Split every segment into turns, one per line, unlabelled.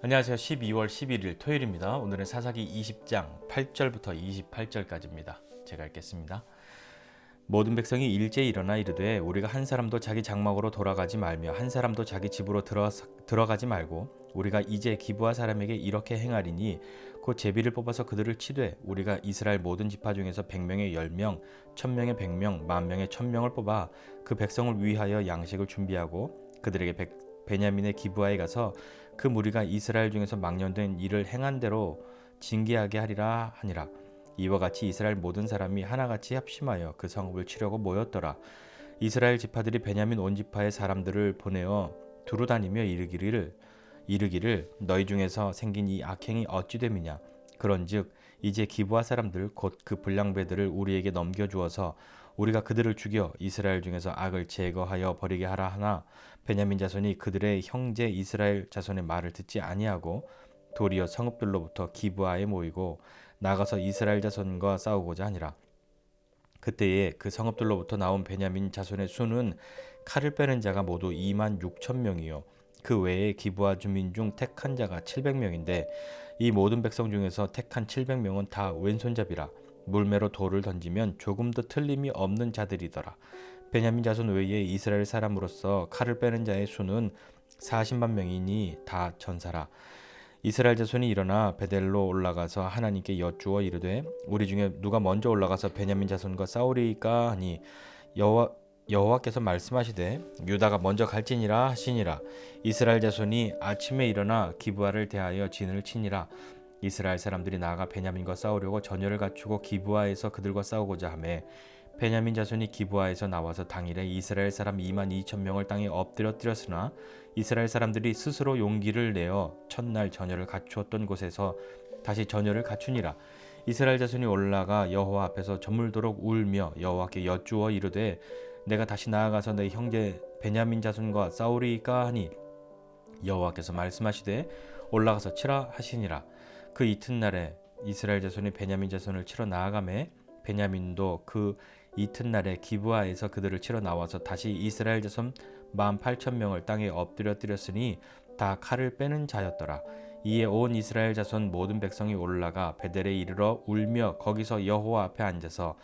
안녕하세요. 12월 11일 토요일입니다. 오늘은 사사기 20장 8절부터 28절까지입니다. 제가 읽겠습니다. 모든 백성이 일제히 일어나 이르되 우리가 한 사람도 자기 장막으로 돌아가지 말며 한 사람도 자기 집으로 들어가지 말고 우리가 이제 기브아 사람에게 이렇게 행하리니 곧 제비를 뽑아서 그들을 치되 우리가 이스라엘 모든 지파 중에서 100명에 10명, 1000명에 100명, 10,000명에 1000명을 뽑아 그 백성을 위하여 양식을 준비하고 그들에게 베냐민의 기브아에 가서 그 무리가 이스라엘 중에서 망령된 일을 행한 대로 징계하게 하리라 하니라. 이와 같이 이스라엘 모든 사람이 하나같이 합심하여 그 성읍을 치려고 모였더라. 이스라엘 지파들이 베냐민 온 지파의 사람들을 보내어 두루 다니며 이르기를 너희 중에서 생긴 이 악행이 어찌 됨이냐. 그런즉 이제 기브아 사람들 곧 그 불량배들을 우리에게 넘겨주어서 우리가 그들을 죽여 이스라엘 중에서 악을 제거하여 버리게 하라 하나 베냐민 자손이 그들의 형제 이스라엘 자손의 말을 듣지 아니하고 도리어 성읍들로부터 기브아에 모이고 나가서 이스라엘 자손과 싸우고자 하니라. 그때에 그 성읍들로부터 나온 베냐민 자손의 수는 칼을 빼는 자가 모두 2만 6천 명이요 그 외에 기브아 주민 중 택한 자가 700명인데 이 모든 백성 중에서 택한 700명은 다 왼손잡이라. 물매로 돌을 던지면 조금도 틀림이 없는 자들이더라. 베냐민 자손 외에 이스라엘 사람으로서 칼을 빼는 자의 수는 40만 명이니 다 전사라. 이스라엘 자손이 일어나 베델로 올라가서 하나님께 여쭈어 이르되 우리 중에 누가 먼저 올라가서 베냐민 자손과 싸우리까 하니 여호와께서 말씀하시되 유다가 먼저 갈지니라 하시니라. 이스라엘 자손이 아침에 일어나 기브아를 대하여 진을 치니라. 이스라엘 사람들이 나아가 베냐민과 싸우려고 전열을 갖추고 기브아에서 그들과 싸우고자 하매 베냐민 자손이 기브아에서 나와서 당일에 이스라엘 사람 2만 2천 명을 땅에 엎드렸으나 이스라엘 사람들이 스스로 용기를 내어 첫날 전열을 갖추었던 곳에서 다시 전열을 갖추니라. 이스라엘 자손이 올라가 여호와 앞에서 저물도록 울며 여호와께 여쭈어 이르되 내가 다시 나아가서 내 형제 베냐민 자손과 싸우리까 하니 여호와께서 말씀하시되 올라가서 치라 하시니라. 그 이튿날에 이스라엘 자손이 베냐민 자손을 치러 나아가매 베냐민도 그 이튿날에 기브아에서 그들을 치러 나와서 다시 이스라엘 자손 18,000명을 땅에 엎드렸으니 다 칼을 빼는 자였더라. 이에 온 이스라엘 자손 모든 백성이 올라가 베델에 이르러 울며 거기서 여호와 앞에 앉아서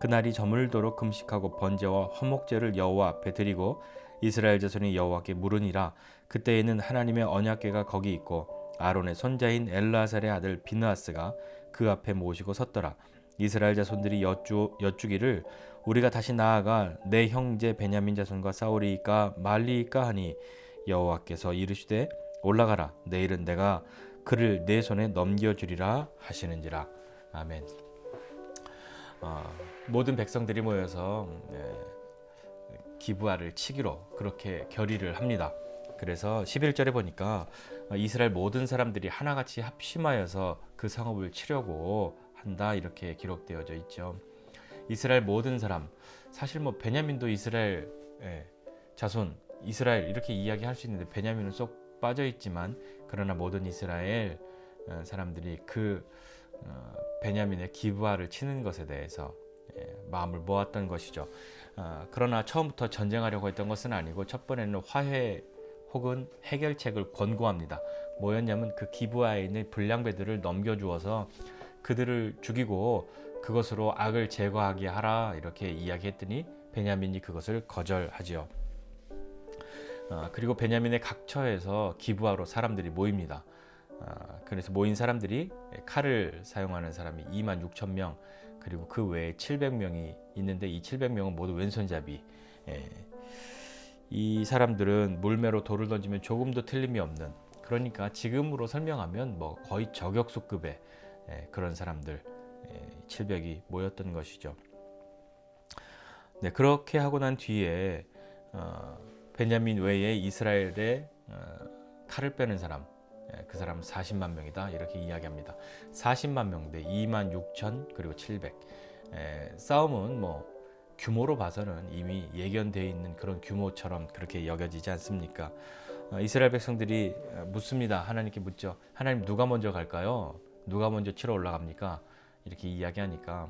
그날이 저물도록 금식하고 번제와 화목제를 여호와 앞에 드리고 이스라엘 자손이 여호와께 물으니라. 그때에는 하나님의 언약궤가 거기 있고 아론의 손자인 엘르아살의 아들 비느하스가 그 앞에 모시고 섰더라. 이스라엘 자손들이 여쭈기를 우리가 다시 나아가 내 형제 베냐민 자손과 싸우리이까 말리이까 하니 여호와께서 이르시되 올라가라. 내일은 내가 그를 내 손에 넘겨주리라 하시는지라. 아멘. 모든 백성들이 모여서 기브아를 치기로 그렇게 결의를 합니다. 그래서 11절에 보니까 이스라엘 모든 사람들이 하나같이 합심하여서 그 성읍을 치려고 한다 이렇게 기록되어져 있죠. 이스라엘 모든 사람, 사실 베냐민도 이스라엘 자손, 이스라엘 이렇게 이야기할 수 있는데 베냐민은 쏙 빠져 있지만 그러나 모든 이스라엘 사람들이 그 베냐민의 기브아를 치는 것에 대해서 마음을 모았던 것이죠. 그러나 처음부터 전쟁하려고 했던 것은 아니고 첫 번에는 화해 혹은 해결책을 권고합니다. 뭐였냐면 그 기브아에 있는 불량배들을 넘겨주어서 그들을 죽이고 그것으로 악을 제거하게 하라 이렇게 이야기했더니 베냐민이 그것을 거절하지요. 그리고 베냐민의 각처에서 기브아로 사람들이 모입니다. 그래서 모인 사람들이 칼을 사용하는 사람이 2만 6천 명 그리고 그 외에 700명이 있는데 이 700명은 모두 왼손잡이. 이 사람들은 물매로 돌을 던지면 조금도 틀림이 없는, 그러니까 지금으로 설명하면 거의 저격수급의 그런 사람들 700이 모였던 것이죠. 네, 그렇게 하고 난 뒤에 베냐민 외에 이스라엘의 칼을 빼는 사람, 그 사람은 40만 명이다 이렇게 이야기합니다. 40만 명 대 2만 6천 그리고 700. 싸움은 규모로 봐서는 이미 예견되어 있는 그런 규모처럼 그렇게 여겨지지 않습니까? 이스라엘 백성들이 묻습니다. 하나님께 묻죠. 하나님 누가 먼저 갈까요? 누가 먼저 치러 올라갑니까? 이렇게 이야기하니까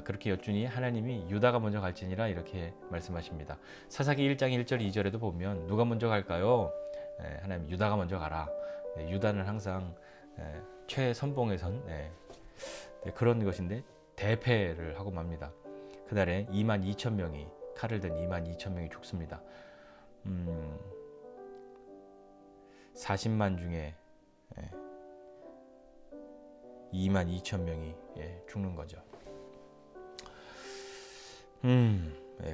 그렇게 여쭈니 하나님이 유다가 먼저 갈지니라 이렇게 말씀하십니다. 사사기 1장 1절 2절에도 보면 누가 먼저 갈까요? 하나님 유다가 먼저 가라. 유다는 항상 최선봉에 선 그런 것인데 대패를 하고 맙니다. 그날에 22,000명이 칼을 든 22,000명이 죽습니다. 40만 중에 22,000명이 죽는 거죠.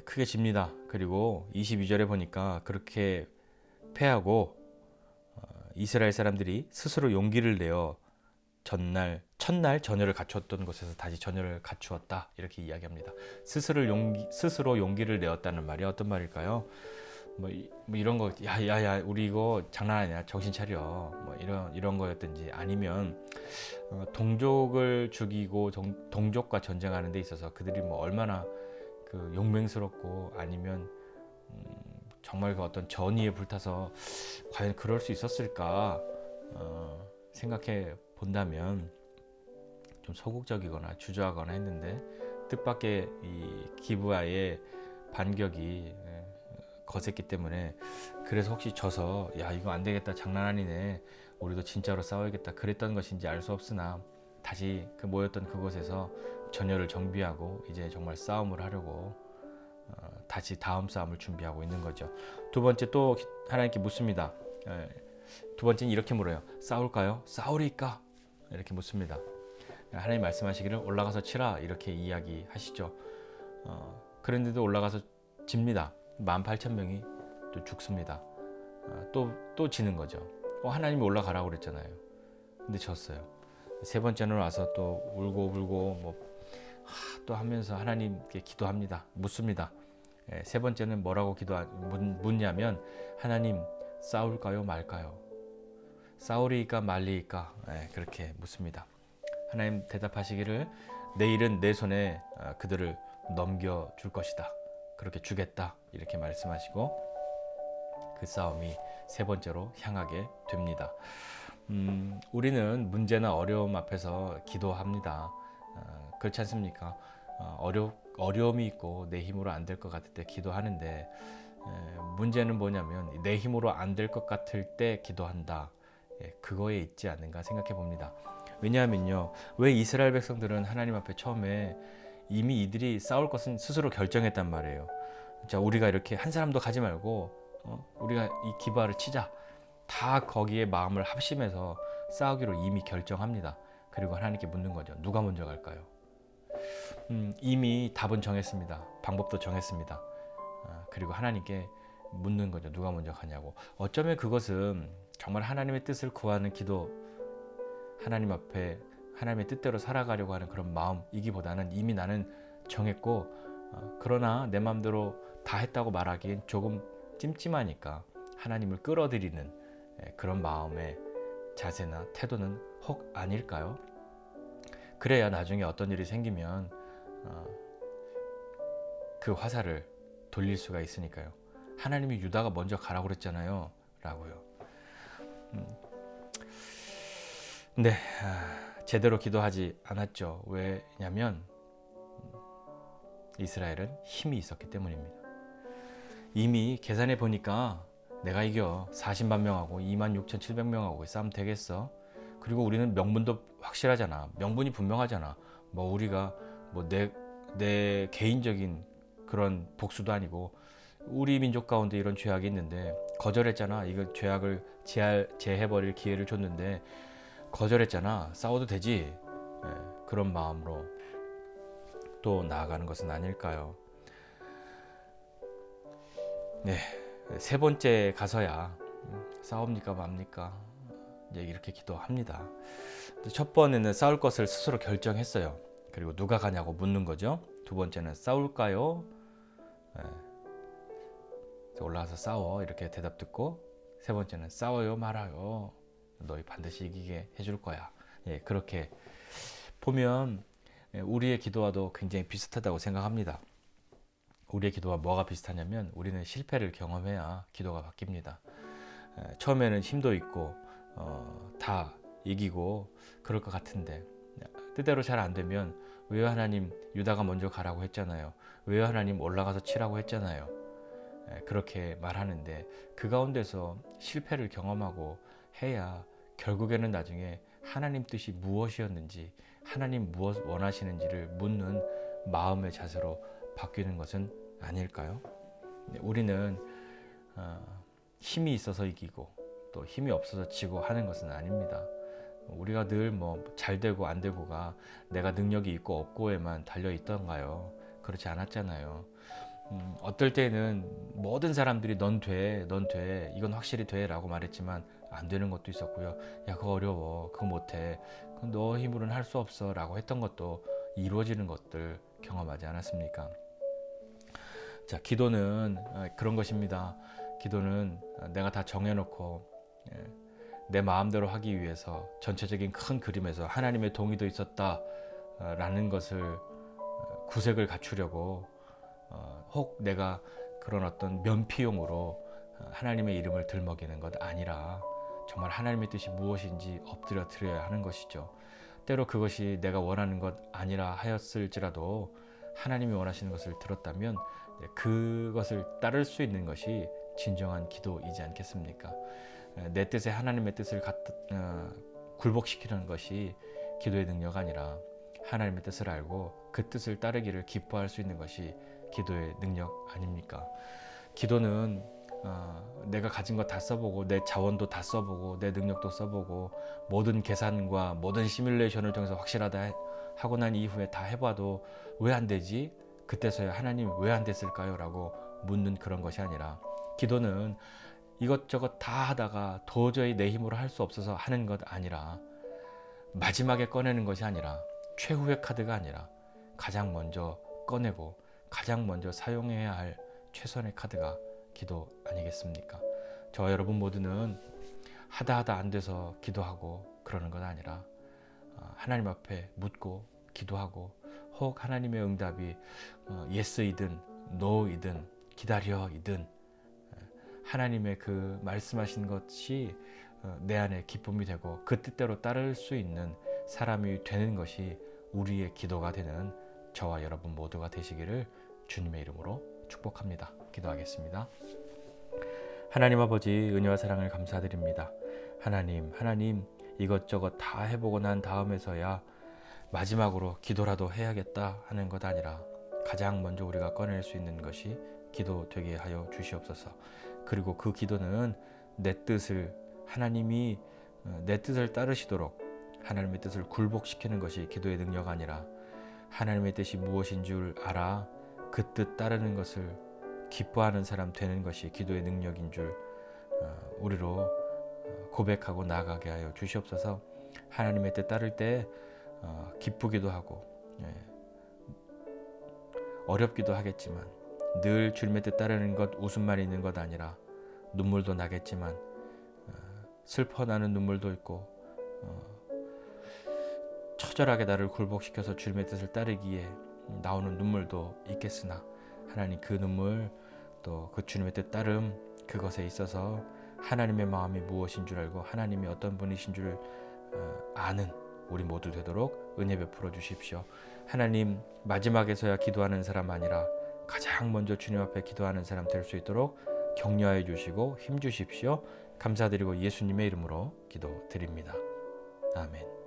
크게 집니다. 그리고 22절에 보니까 그렇게 패하고 이스라엘 사람들이 스스로 용기를 내어 첫날 전열을 갖추었던 곳에서 다시 전열을 갖추었다, 이렇게 이야기합니다. 스스로 용기를 내었다는 말이 어떤 말일까요? 뭐 이런 거, 야야야 우리 이거 장난 아니야, 정신 차려, 뭐 이런 거였든지, 아니면 동족을 죽이고 동족과 전쟁하는 데 있어서 그들이 뭐 얼마나 그 용맹스럽고, 아니면 정말 그 어떤 전의에 불타서 과연 그럴 수 있었을까 생각해 본다면 좀 소극적이거나 주저하거나 했는데, 뜻밖의 이 기브아의 반격이 거셌기 때문에, 그래서 혹시 져서 야 이거 안 되겠다, 장난 아니네, 우리도 진짜로 싸워야겠다 그랬던 것인지 알 수 없으나, 다시 그 모였던 그곳에서 전열을 정비하고 이제 정말 싸움을 하려고 다시 다음 싸움을 준비하고 있는 거죠. 두 번째 또 하나님께 묻습니다. 두 번째는 이렇게 물어요. 싸울까요? 싸우리까? 이렇게 묻습니다. 하나님 말씀하시기를 올라가서 치라, 이렇게 이야기하시죠. 그런데도 올라가서 집니다. 18,000명이 또 죽습니다. 또 지는 거죠. 하나님이 올라가라고 그랬잖아요. 근데 졌어요. 세 번째는 와서 또 울고 또 하면서 하나님께 기도합니다. 묻습니다. 세 번째는 뭐라고 묻냐면, 하나님 싸울까요 말까요? 싸우리까 말리까? 그렇게 묻습니다. 하나님 대답하시기를 내일은 내 손에 그들을 넘겨줄 것이다, 그렇게 주겠다, 이렇게 말씀하시고 그 싸움이 세 번째로 향하게 됩니다. 우리는 문제나 어려움 앞에서 기도합니다. 그렇지 않습니까? 어려움이 있고 내 힘으로 안 될 것 같을 때 기도하는데, 문제는 뭐냐면 내 힘으로 안 될 것 같을 때 기도한다, 그거에 있지 않는가 생각해 봅니다. 왜냐하면요, 왜 이스라엘 백성들은 하나님 앞에 처음에 이미 이들이 싸울 것은 스스로 결정했단 말이에요. 자, 우리가 이렇게 한 사람도 가지 말고 우리가 이 기브아를 치자, 다 거기에 마음을 합심해서 싸우기로 이미 결정합니다. 그리고 하나님께 묻는 거죠. 누가 먼저 갈까요? 이미 답은 정했습니다. 방법도 정했습니다. 그리고 하나님께 묻는 거죠. 누가 먼저 가냐고. 어쩌면 그것은 정말 하나님의 뜻을 구하는 기도, 하나님 앞에 하나님의 뜻대로 살아가려고 하는 그런 마음이기보다는, 이미 나는 정했고 그러나 내 마음대로 다 했다고 말하기엔 조금 찜찜하니까 하나님을 끌어들이는 그런 마음의 자세나 태도는 혹 아닐까요? 그래야 나중에 어떤 일이 생기면 그 화살을 돌릴 수가 있으니까요. 하나님이 유다가 먼저 가라고 그랬잖아요, 라고요. 네, 제대로 기도하지 않았죠. 왜냐면 이스라엘은 힘이 있었기 때문입니다. 이미 계산해 보니까 내가 이겨, 40만 명하고 26,700명하고 싸움 되겠어? 그리고 우리는 명분도 확실하잖아, 명분이 분명하잖아. 뭐 우리가 뭐 내 개인적인 그런 복수도 아니고, 우리 민족 가운데 이런 죄악이 있는데 거절했잖아. 이거 죄악을 제해버릴 기회를 줬는데 거절했잖아. 싸워도 되지. 그런 마음으로 또 나아가는 것은 아닐까요? 네, 세 번째 가서야 싸웁니까 맙니까, 이제 이렇게 기도합니다. 첫 번에는 싸울 것을 스스로 결정했어요. 그리고 누가 가냐고 묻는 거죠. 두 번째는 싸울까요? 올라가서 싸워, 이렇게 대답 듣고, 세 번째는 싸워요 말아요, 너희 반드시 이기게 해줄 거야. 그렇게 보면 우리의 기도와도 굉장히 비슷하다고 생각합니다. 우리의 기도와 뭐가 비슷하냐면, 우리는 실패를 경험해야 기도가 바뀝니다. 처음에는 힘도 있고 다 이기고 그럴 것 같은데, 뜻대로 잘 안 되면, 왜 하나님 유다가 먼저 가라고 했잖아요, 왜 하나님 올라가서 치라고 했잖아요, 그렇게 말하는데 그 가운데서 실패를 경험하고 해야 결국에는 나중에 하나님 뜻이 무엇이었는지, 하나님 무엇 원하시는지를 묻는 마음의 자세로 바뀌는 것은 아닐까요? 우리는 힘이 있어서 이기고 또 힘이 없어서 지고 하는 것은 아닙니다. 우리가 늘 뭐 잘 되고 안 되고가 내가 능력이 있고 없고에만 달려 있던가요? 그렇지 않았잖아요. 어떨 때는 모든 사람들이 넌 돼, 넌 돼, 이건 확실히 돼 라고 말했지만 안 되는 것도 있었고요. 야, 그거 어려워, 그거 못해, 그건 너 힘으로는 할 수 없어 라고 했던 것도 이루어지는 것들 경험하지 않았습니까? 자, 기도는 그런 것입니다. 기도는 내가 다 정해놓고 내 마음대로 하기 위해서 전체적인 큰 그림에서 하나님의 동의도 있었다라는 것을 구색을 갖추려고 혹 내가 그런 어떤 면피용으로 하나님의 이름을 들먹이는 것 아니라 정말 하나님의 뜻이 무엇인지 엎드려 드려야 하는 것이죠. 때로 그것이 내가 원하는 것 아니라 하였을지라도 하나님이 원하시는 것을 들었다면 그것을 따를 수 있는 것이 진정한 기도이지 않겠습니까? 내 뜻에 하나님의 뜻을 굴복시키는 것이 기도의 능력 아니라 하나님의 뜻을 알고 그 뜻을 따르기를 기뻐할 수 있는 것이 기도의 능력 아닙니까? 기도는 내가 가진 거 다 써보고 내 자원도 다 써보고 내 능력도 써보고 모든 계산과 모든 시뮬레이션을 통해서 확실하다 하고 난 이후에 다 해봐도 왜 안 되지? 그때서야 하나님 왜 안 됐을까요? 라고 묻는 그런 것이 아니라 기도는 이것저것 다 하다가 도저히 내 힘으로 할 수 없어서 하는 것 아니라 마지막에 꺼내는 것이 아니라 최후의 카드가 아니라 가장 먼저 꺼내고 가장 먼저 사용해야 할 최선의 카드가 기도 아니겠습니까? 저와 여러분 모두는 하다 안 돼서 기도하고 그러는 것 아니라 하나님 앞에 묻고 기도하고 혹 하나님의 응답이 예스이든 노이든 기다려이든 하나님의 그 말씀하신 것이 내 안에 기쁨이 되고 그 뜻대로 따를 수 있는 사람이 되는 것이 우리의 기도가 되는 저와 여러분 모두가 되시기를 주님의 이름으로 축복합니다. 기도하겠습니다. 하나님 아버지, 은혜와 사랑을 감사드립니다. 하나님 이것저것 다 해보고 난 다음에서야 마지막으로 기도라도 해야겠다 하는 것 아니라 가장 먼저 우리가 꺼낼 수 있는 것이 기도 되게 하여 주시옵소서. 그리고 그 기도는 내 뜻을 하나님이 내 뜻을 따르시도록 하나님의 뜻을 굴복시키는 것이 기도의 능력 아니라 하나님의 뜻이 무엇인 줄 알아 그 뜻 따르는 것을 기뻐하는 사람 되는 것이 기도의 능력인 줄 우리로 고백하고 나아가게 하여 주시옵소서. 하나님의 뜻 따를 때 기쁘기도 하고 어렵기도 하겠지만 늘 주님의 뜻 따르는 것 웃음만 있는 것 아니라 눈물도 나겠지만 슬퍼나는 눈물도 있고 처절하게 나를 굴복시켜서 주님의 뜻을 따르기에 나오는 눈물도 있겠으나 하나님 그 눈물 또 그 주님의 뜻 따름 그것에 있어서 하나님의 마음이 무엇인 줄 알고 하나님이 어떤 분이신 줄 아는 우리 모두 되도록 은혜 베풀어 주십시오. 하나님 마지막에서야 기도하는 사람 아니라 가장 먼저 주님 앞에 기도하는 사람 될 수 있도록 격려해 주시고 힘 주십시오. 감사드리고 예수님의 이름으로 기도드립니다. 아멘.